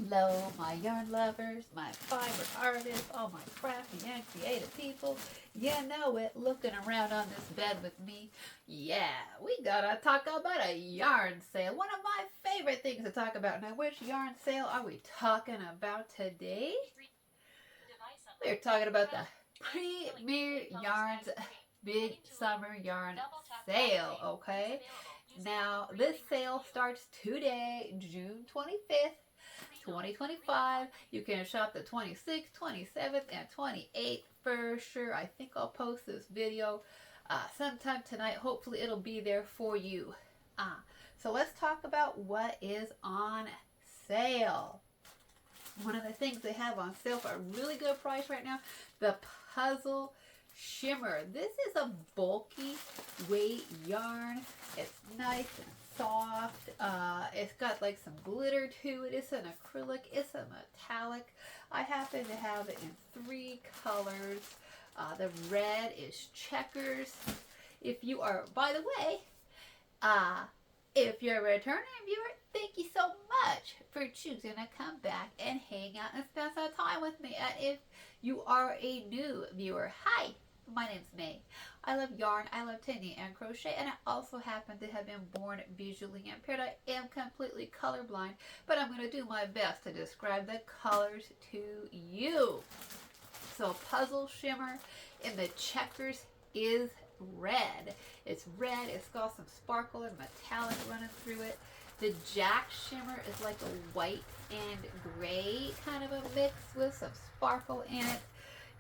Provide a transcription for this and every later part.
Hello, my yarn lovers, my fiber artists, all my crafty and creative people. You know it, looking around on this bed with me. Yeah, we gotta talk about a yarn sale. One of my favorite things to talk about. Now, which yarn sale are we talking about today? We're talking about the Premier Yarns Big Summer Yarn Sale, okay? Now, this sale starts today, June 25th. 2025. You can shop the 26th, 27th, and 28th for sure. I think I'll post this video sometime tonight. Hopefully, it'll be there for you. So, let's talk about what is on sale. One of the things they have on sale for a really good price right now, the Puzzle Shimmer. This is a bulky weight yarn. It's nice and soft. It's got like some glitter to it. It's an acrylic. It's a metallic. I happen to have it in 3 colors. The red is checkers. If you are, by the way, if you're a returning viewer, thank you so much for choosing to come back and hang out and spend some time with me. And if you are a new viewer, hi, my name's May. I love yarn, I love to knit and crochet, and I also happen to have been born visually impaired. I am completely colorblind, but I'm going to do my best to describe the colors to you. So Puzzle Shimmer in the checkers is red. It's red, it's got some sparkle and metallic running through it. The Jack Shimmer is like a white and gray kind of a mix with some sparkle in it.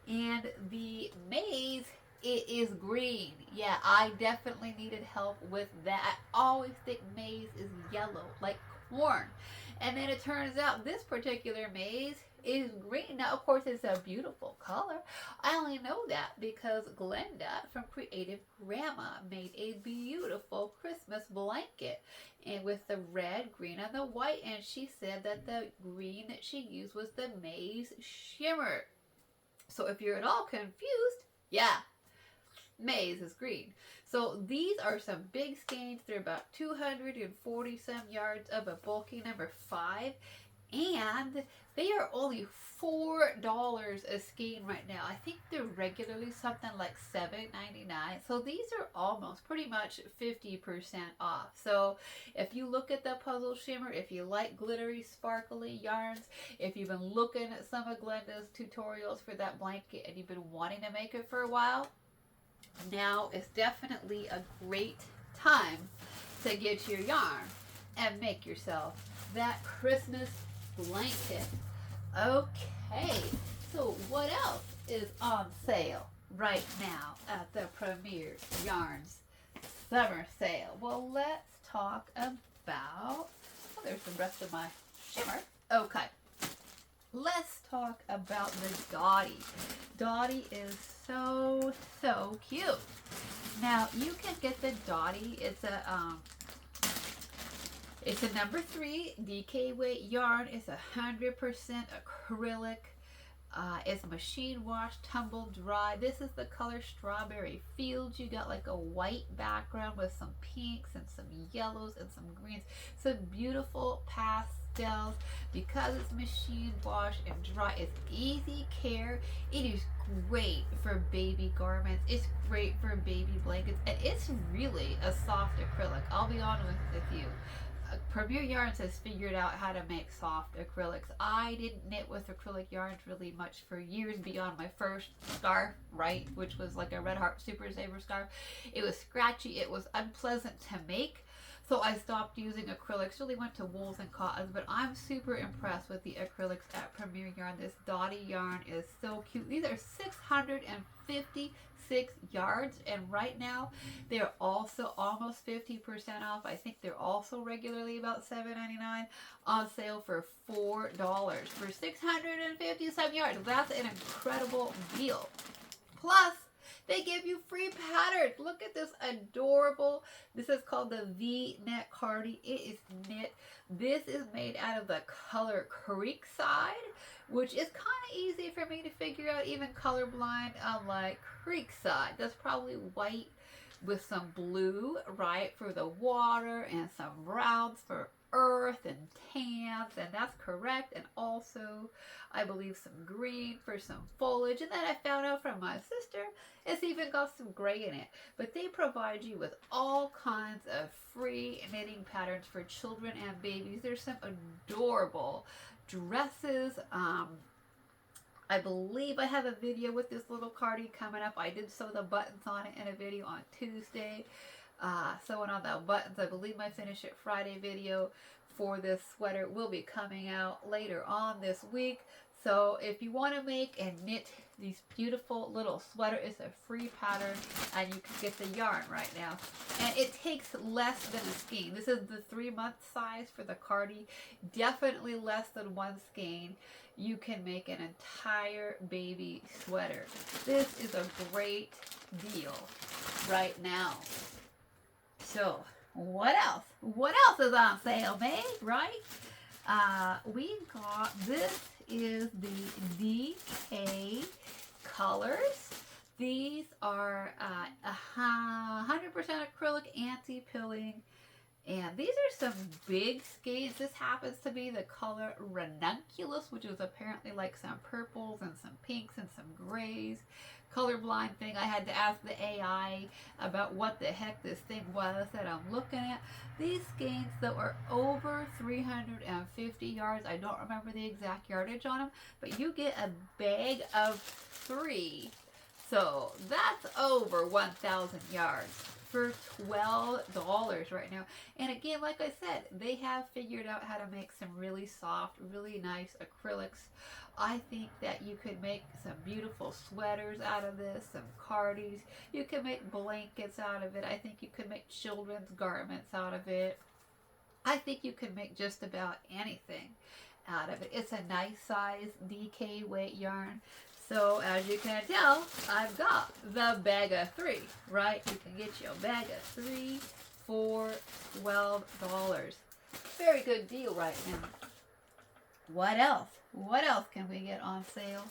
And the Maze, it is green. Yeah, I definitely needed help with that. I always think Maze is yellow, like corn. And then it turns out this particular Maze is green. Now, of course, it's a beautiful color. I only know that because Glenda from Creative Grandma made a beautiful Christmas blanket and with the red, green, and the white. And she said that the green that she used was the Maze Shimmer. So if you're at all confused, yeah, Maze is green. So these are some big skeins. They're about 240 some yards of a bulky number 5. And they are only $4 a skein right now. I think they're regularly something like $7.99. So these are almost pretty much 50% off. So if you look at the Puzzle Shimmer, if you like glittery, sparkly yarns, if you've been looking at some of Glenda's tutorials for that blanket and you've been wanting to make it for a while, now is definitely a great time to get your yarn and make yourself that Christmas blanket. Okay, so what else is on sale right now at the Premier Yarns Summer Sale? Well, let's talk about, oh, there's the rest of my shimmer. Okay, let's talk about the Dottie. Dottie is so cute. Now, you can get the Dottie. It's a number 3 DK weight yarn. It's 100% acrylic. It's machine wash, tumble dry. This is the color Strawberry Fields. You got like a white background with some pinks and some yellows and some greens. Some beautiful pastels. Because it's machine wash and dry, it's easy care. It is great for baby garments. It's great for baby blankets. And it's really a soft acrylic. I'll be honest with you. Premier Yarns has figured out how to make soft acrylics. I didn't knit with acrylic yarns really much for years beyond my first scarf, right? Which was like a Red Heart Super Saver scarf. It was scratchy. It was unpleasant to make. So I stopped using acrylics, really went to wools and cottons, but I'm super impressed with the acrylics at Premier Yarn. This Dottie yarn is so cute. These are 656 yards, and right now they're also almost 50% off. I think they're also regularly about $7.99 on sale for $4 for 650 some yards. That's an incredible deal. Plus, they give you free patterns. Look at this adorable, this is called the V-neck cardi. It is knit. This is made out of the color Creekside, which is kind of easy for me to figure out, even colorblind. I'm like, Creekside. That's probably white with some blue, right, for the water and some browns for earth and tans, and that's correct. And also, I believe some green for some foliage. And then I found out from my sister, it's even got some gray in it. But they provide you with all kinds of free knitting patterns for children and babies. There's some adorable dresses. I believe I have a video with this little cardi coming up. I did sew the buttons on it in a video on Tuesday. Sewing on the buttons. I believe my Finish It Friday video for this sweater will be coming out later on this week. So if you want to make and knit these beautiful little sweater, it's a free pattern and you can get the yarn right now. And it takes less than a skein. This is the 3-month size for the cardi. Definitely less than 1 skein. You can make an entire baby sweater. This is a great deal right now. So, what else? What else is on sale, babe? Right? We got, this is the DK colors. These are 100% acrylic anti-pilling. And these are some big skeins. This happens to be the color ranunculus, which is apparently like some purples and some pinks and some grays. Colorblind thing. I had to ask the AI about what the heck this thing was that I'm looking at. These skeins that were over 350 yards. I don't remember the exact yardage on them, but you get a bag of 3. So that's over 1,000 yards for $12 right now. And again, like I said, they have figured out how to make some really soft, really nice acrylics. I think that you could make some beautiful sweaters out of this, some cardis. You can make blankets out of it. I think you could make children's garments out of it. I think you can make just about anything out of it. It's a nice size DK weight yarn. So as you can tell, I've got the bag of 3, right? You can get you a bag of 3 for $12. Very good deal right now. What else? What else can we get on sale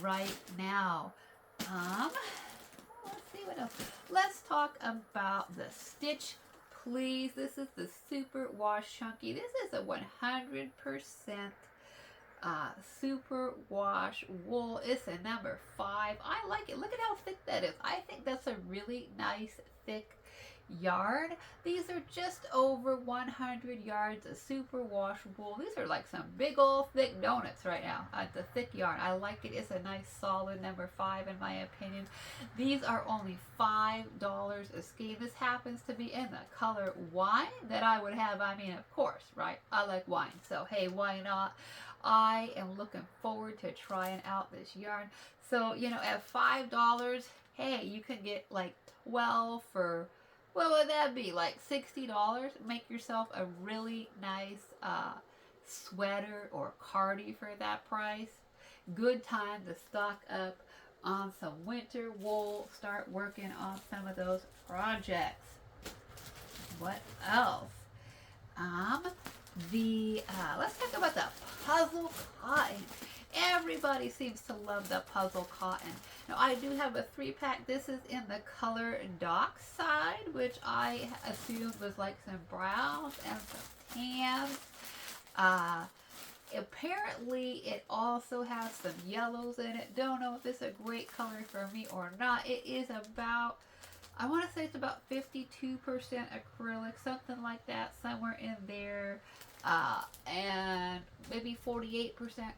right now? Let's see what else. Let's talk about the Stitch Please. This is the Super Wash Chunky. This is a 100% super wash wool. It's a number 5. I like it. Look at how thick that is. I think that's a really nice thick yarn. These are just over 100 yards of super wash wool. These are like some big old thick donuts right now. The thick yarn. I like it. It's a nice solid number 5 in my opinion. These are only $5 a skein. This happens to be in the color wine that I would have. I mean, of course, right? I like wine. So, hey, why not? I am looking forward to trying out this yarn. So, you know, at $5, hey, you can get like 12 for, what would that be? Like $60? Make yourself a really nice sweater or cardi for that price. Good time to stock up on some winter wool. Start working on some of those projects. What else? Let's talk about the puzzle cotton. Everybody seems to love the puzzle cotton. Now I do have a 3-pack. This is in the color dock side, which I assumed was like some browns and some tans. Apparently it also has some yellows in it. Don't know if it's a great color for me or not. It is about, I want to say it's about 52% acrylic, something like that, somewhere in there. And maybe 48%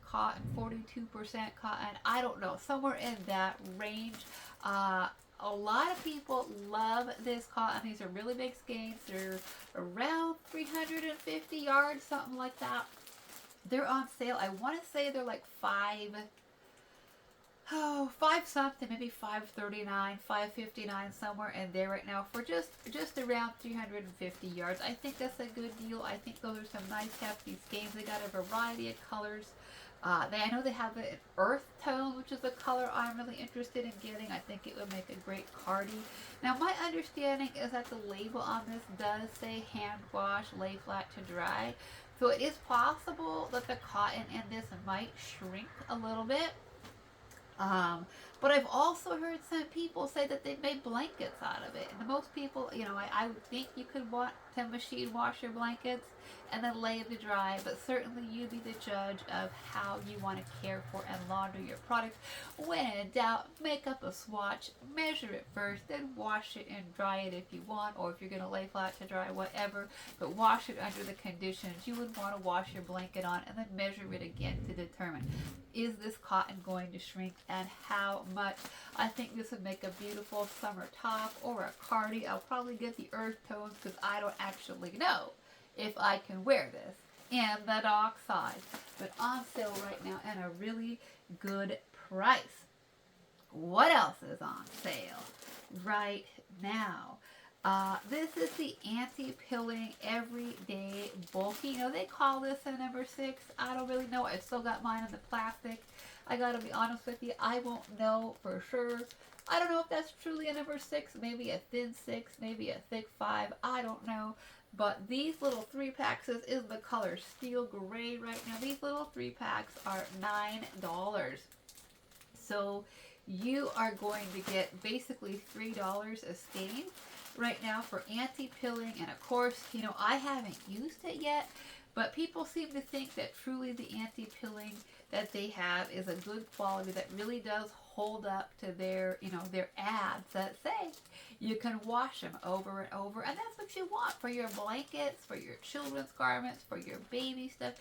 cotton, 42% cotton. I don't know, somewhere in that range. A lot of people love this cotton. These are really big skeins. They're around 350 yards, something like that. They're on sale. I want to say they're like $5 something, maybe $5.39, $5.59, somewhere in there right now for just around 350 yards. I think that's a good deal. I think those are some nice hefty skeins. They got a variety of colors. I know they have an earth tone, which is a color I'm really interested in getting. I think it would make a great cardi. Now my understanding is that the label on this does say hand wash, lay flat to dry. So it is possible that the cotton in this might shrink a little bit. But I've also heard some people say that they've made blankets out of it. And most people, you know, I would think you could want to machine wash your blankets. and then lay them to dry. But certainly you be the judge of how you want to care for and launder your product. When in doubt, make up a swatch, measure it first, then wash it and dry it if you want, or if you're going to lay flat to dry, whatever. But wash it under the conditions you would want to wash your blanket on, and then measure it again to determine, is this cotton going to shrink and how much? I think this would make a beautiful summer top or a cardi. I'll probably get the earth tones because I don't actually know if I can wear this in the dark side. But on sale right now and a really good price. What else is on sale right now? This is the anti-pilling everyday bulky. You know, they call this a number 6. I don't really know. I still got mine in the plastic. I gotta be honest with you, I won't know for sure. I don't know if that's truly a number 6, maybe a thin 6, maybe a thick 5. I don't know. But these little 3-packs, this is the color steel gray right now. These little 3-packs are $9. So you are going to get basically $3 a skein right now for anti-pilling. And of course, you know, I haven't used it yet, but people seem to think that truly the anti-pilling that they have is a good quality that really does hold up to their, you know, their ads that say you can wash them over and over. And that's what you want for your blankets, for your children's garments, for your baby stuff.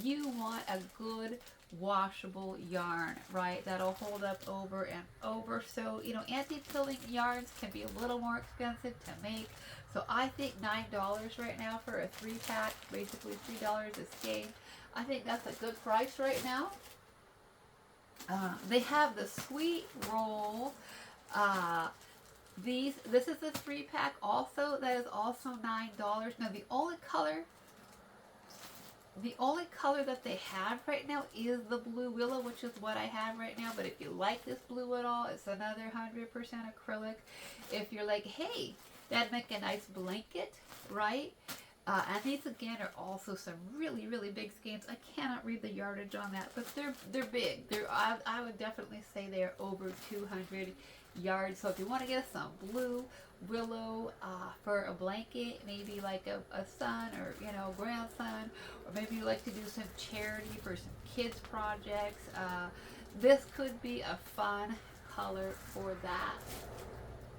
You want a good washable yarn, right? That'll hold up over and over. So, you know, anti-pilling yarns can be a little more expensive to make. So I think $9 right now for a 3-pack, basically $3 a skein. I think that's a good price right now. They have the sweet roll. This is a 3-pack also. That is also $9. Now the only color that they have right now is the blue willow, which is what I have right now. But if you like this blue at all, it's another 100% acrylic. If you're like, hey, that'd make a nice blanket, right? And these again are also some really, really big skeins. I cannot read the yardage on that, but they're big. I would definitely say they're over 200 yards. So if you want to get some blue willow for a blanket, maybe like a son or, you know, grandson, or maybe you like to do some charity for some kids projects, this could be a fun color for that.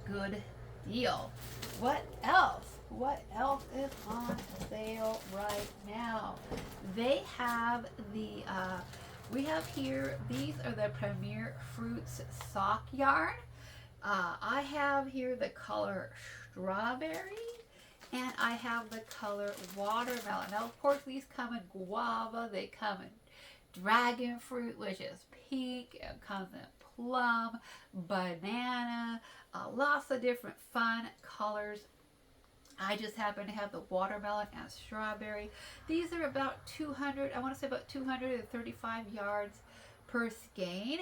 Good deal. What else? What else is on sale right now? They have the, we have here, these are the Premier Fruits sock yarn. I have here the color strawberry, and I have the color watermelon. Now, of course, these come in guava, they come in dragon fruit, which is pink, it comes in plum, banana, lots of different fun colors. I just happen to have the watermelon and strawberry. These are about 200, I want to say about 235 yards per skein.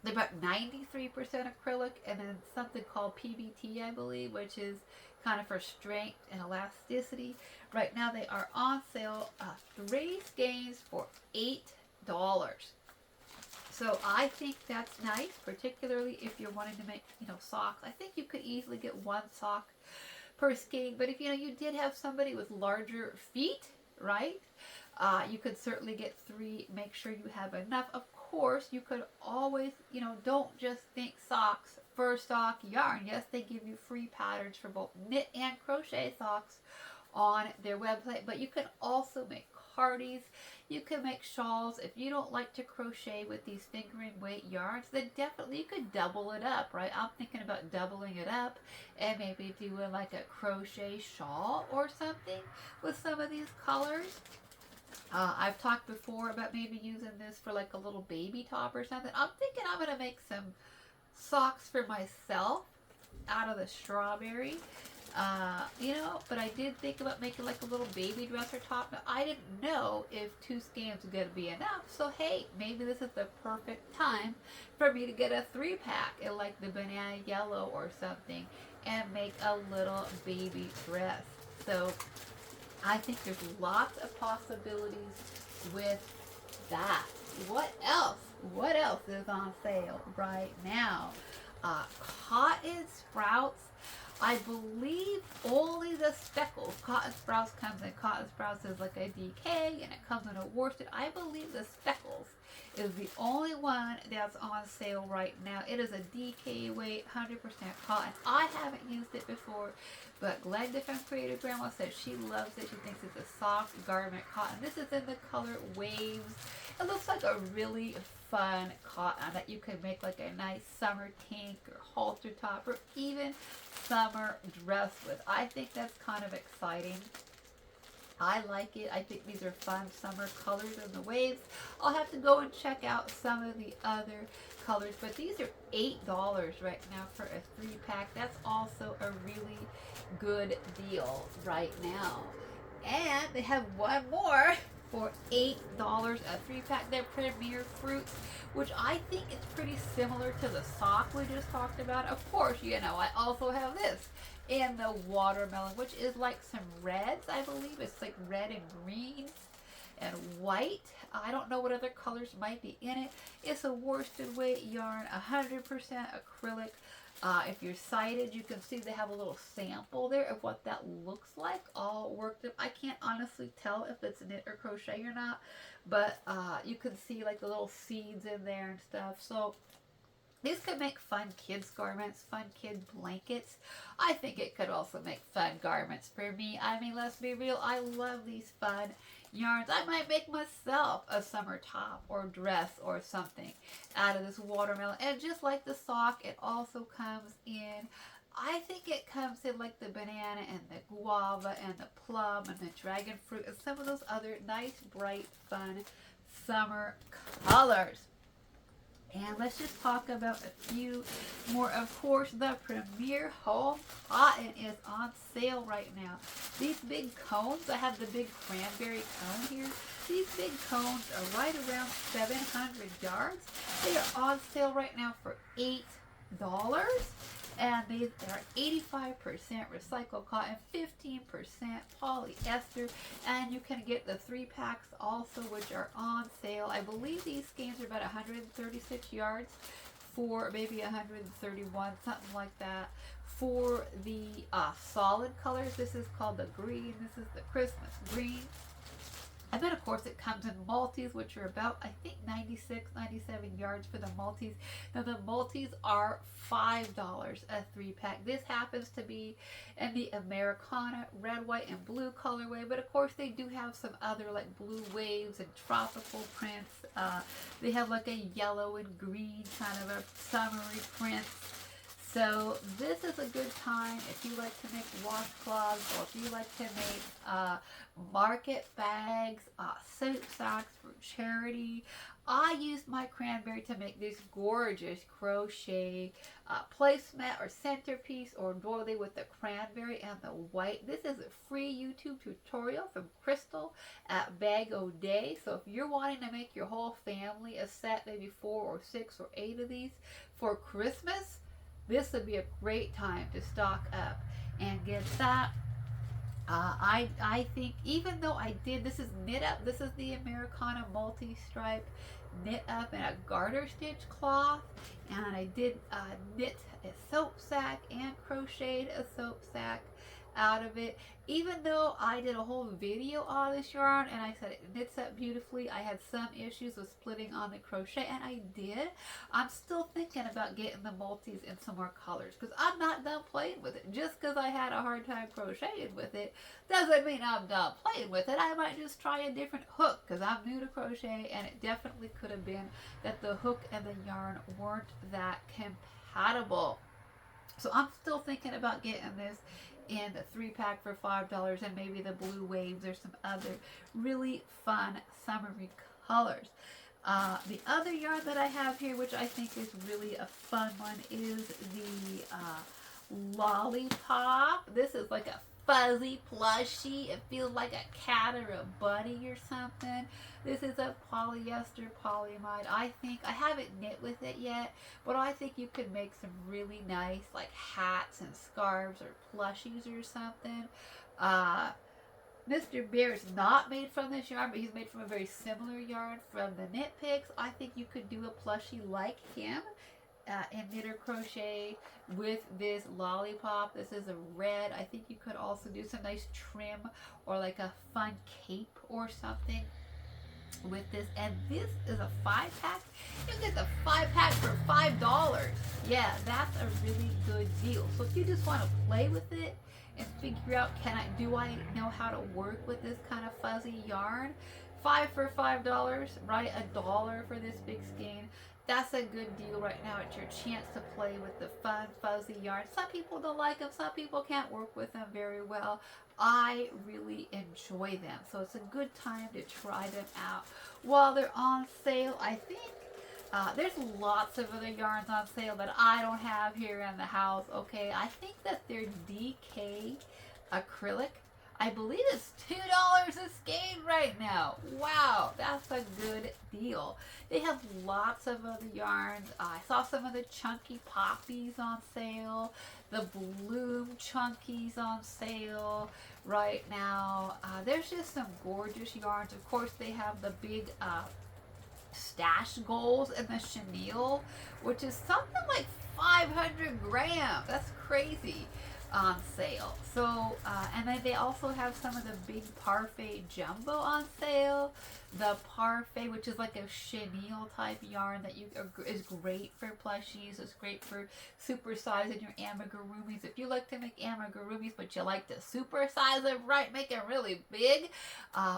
They're about 93% acrylic, and then something called PBT, I believe, which is kind of for strength and elasticity. Right now they are on sale, 3 skeins for $8. So I think that's nice, particularly if you're wanting to make, you know, socks. I think you could easily get 1 sock per skein, but if, you know, you did have somebody with larger feet, right, you could certainly get 3. Make sure you have enough. Of course, you could always, you know, don't just think socks for stock yarn. Yes, they give you free patterns for both knit and crochet socks on their website, but you can also make cardies. You can make shawls. If you don't like to crochet with these fingering weight yarns, then definitely you could double it up, right? I'm thinking about doubling it up and maybe doing like a crochet shawl or something with some of these colors. I've talked before about maybe using this for like a little baby top or something. I'm thinking I'm going to make some socks for myself out of the strawberry. You know, but I did think about making like a little baby dress or top. Now, I didn't know if 2 skeins was going to be enough. So, hey, maybe this is the perfect time for me to get a 3-pack in like the banana yellow or something and make a little baby dress. So, I think there's lots of possibilities with that. What else? What else is on sale right now? Cotton sprouts. I believe only the speckles. Cotton sprouts comes in cotton sprouts is like a DK, and it comes in a worsted. I believe the speckles is the only one that's on sale right now. It is a DK weight, 100% cotton. I haven't used it before, but Glenda from Creative Grandma says she loves it. She thinks it's a soft garment cotton. This is in the color Waves. It looks like a really fun cotton that you could make like a nice summer tank or halter top, or even summer dress with. I think that's kind of exciting. I like it. I think these are fun summer colors in the Waves. I'll have to go and check out some of the other colors, but these are $8 right now for a 3-pack. That's also a really good deal right now. And they have one more for $8 a 3-pack. They're Premier Fruits, which I think is pretty similar to the sock we just talked about. Of course, you know, I also have this in the watermelon, which is like some reds, I believe. It's like red and green and white. I don't know what other colors might be in it. It's a worsted weight yarn, 100% acrylic. If you're sighted, you can see they have a little sample there of what that looks like, all worked up. I can't honestly tell if it's knit or crochet or not, but you can see like the little seeds in there and stuff. So these could make fun kids garments, fun kid blankets. I think it could also make fun garments for me. I mean, let's be real, I love these fun yarns. I might make myself a summer top or dress or something out of this watermelon. And just like the sock, it also comes in, I think it comes in like the banana and the guava and the plum and the dragon fruit and some of those other nice, bright, fun summer colors. And let's just talk about a few more. Of course, the Premier Home Cotton is on sale right now. These big cones, I have the big cranberry cone here. These big cones are right around 700 yards. They are on sale right now for $8. And they are 85% recycled cotton, 15% polyester, and you can get the 3-packs also, which are on sale. I believe these skeins are about 136 yards for maybe 131, something like that. For the solid colors, this is called the green. This is the Christmas green. And then, of course, it comes in multis, which are about, I think, 96, 97 yards for the multis. Now, the multis are $5 a 3-pack. This happens to be in the Americana red, white, and blue colorway. But, of course, they do have some other, like, blue waves and tropical prints. They have, like, a yellow and green kind of a summery print. So this is a good time if you like to make washcloths, or if you like to make market bags, soap sacks for charity. I used my cranberry to make this gorgeous crochet placemat or centerpiece or doily with the cranberry and the white. This is a free YouTube tutorial from Crystal at Bag O' Day. So if you're wanting to make your whole family a set, maybe 4 or 6 or 8 of these for Christmas, this would be a great time to stock up and get that. I think, even though I did, this is knit up, this is the Americana multi-stripe knit up in a garter stitch cloth, and I did knit a soap sack and crocheted a soap sack out of it. Even though I did a whole video on this yarn and I said it knits up beautifully, I had some issues with splitting on the crochet, and I did. I'm still thinking about getting the multis in some more colors because I'm not done playing with it. Just because I had a hard time crocheting with it doesn't mean I'm done playing with it. I might just try a different hook because I'm new to crochet, and it definitely could have been that the hook and the yarn weren't that compatible. So I'm still thinking about getting this in the 3-pack for $5, and maybe the blue waves or some other really fun summery colors. The other yarn that I have here, which I think is really a fun one, is the Lollipop. This is like a fuzzy plushie. It feels like a cat or a bunny or something. This is a polyester polyamide. I think, I haven't knit with it yet, but I think you could make some really nice like hats and scarves or plushies or something. Mr. Bear is not made from this yarn, but he's made from a very similar yarn from the Knit Picks. I think you could do a plushie like him in knitter crochet with this lollipop. This is a red. I think you could also do some nice trim or like a fun cape or something with this. And this is a 5-pack. You get the 5-pack for $5. Yeah, that's a really good deal. So if you just want to play with it and figure out, do I know how to work with this kind of fuzzy yarn? 5 for $5, right? $1 for this big skein. That's a good deal right now. It's your chance to play with the fun, fuzzy yarn. Some people don't like them. Some people can't work with them very well. I really enjoy them. So it's a good time to try them out while they're on sale. I think there's lots of other yarns on sale that I don't have here in the house. Okay, I think that they're DK acrylic. I believe it's $2 a skein right now. Wow, that's a good deal. They have lots of other yarns. I saw some of the chunky poppies on sale. The bloom chunkies on sale right now. There's just some gorgeous yarns. Of course, they have the big stash goals and the chenille, which is something like 500 grams. That's crazy. On sale. So and then they also have some of the big parfait jumbo on sale. The parfait, which is like a chenille type yarn that is great for plushies. It's great for supersizing your amigurumis. If you like to make amigurumis but you like to supersize it, right, make it really big,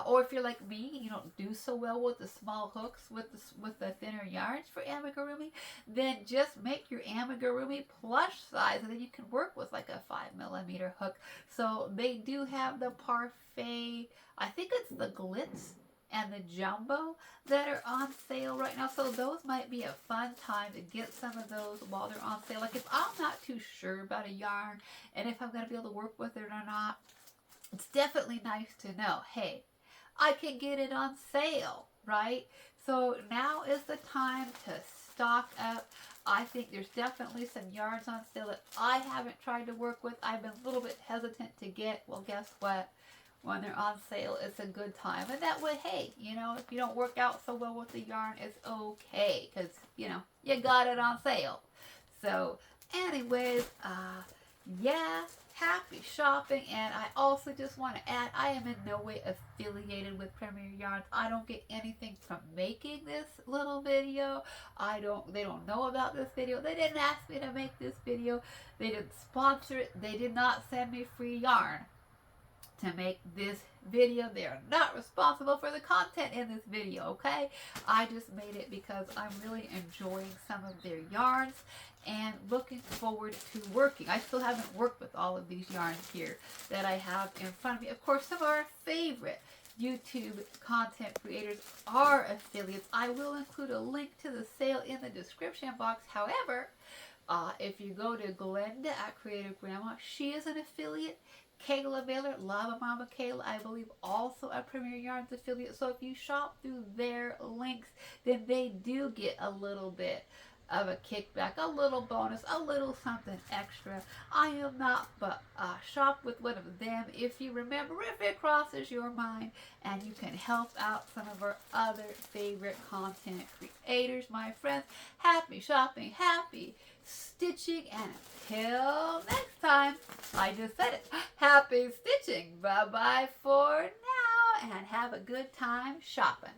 or if you're like me, you don't do so well with the small hooks with the thinner yarns for amigurumi, then just make your amigurumi plush size, and then you can work with like a 5mm hook. So they do have the parfait. I think it's the glitz and the jumbo that are on sale right now. So those might be a fun time to get some of those while they're on sale. Like if I'm not too sure about a yarn and if I'm going to be able to work with it or not, it's definitely nice to know, hey, I can get it on sale, right? So now is the time to stock up. I think there's definitely some yarns on sale that I haven't tried to work with. I've been a little bit hesitant to get. Well, guess what? When they're on sale, it's a good time. And that way, hey, you know, if you don't work out so well with the yarn, it's okay. Because, you know, you got it on sale. So, anyways, yeah, happy shopping. And I also just want to add, I am in no way affiliated with Premier Yarns. I don't get anything from making this little video. They don't know about this video. They didn't ask me to make this video. They didn't sponsor it. They did not send me free yarn to make this video. They are not responsible for the content in this video, okay? I just made it because I'm really enjoying some of their yarns and looking forward to working. I still haven't worked with all of these yarns here that I have in front of me. Of course, some of our favorite YouTube content creators are affiliates. I will include a link to the sale in the description box. However, if you go to Glenda at Creative Grandma, she is an affiliate. Kayla Baylor, Lava Mama Kayla, I believe, also a Premier Yarns affiliate. So if you shop through their links, then they do get a little bit of a kickback, a little bonus, a little something extra. I am not, but shop with one of them if you remember, if it crosses your mind, and you can help out some of our other favorite content creators, my friends. Happy shopping, happy stitching, and until next time, I just said it, happy stitching. Bye-bye for now, and have a good time shopping.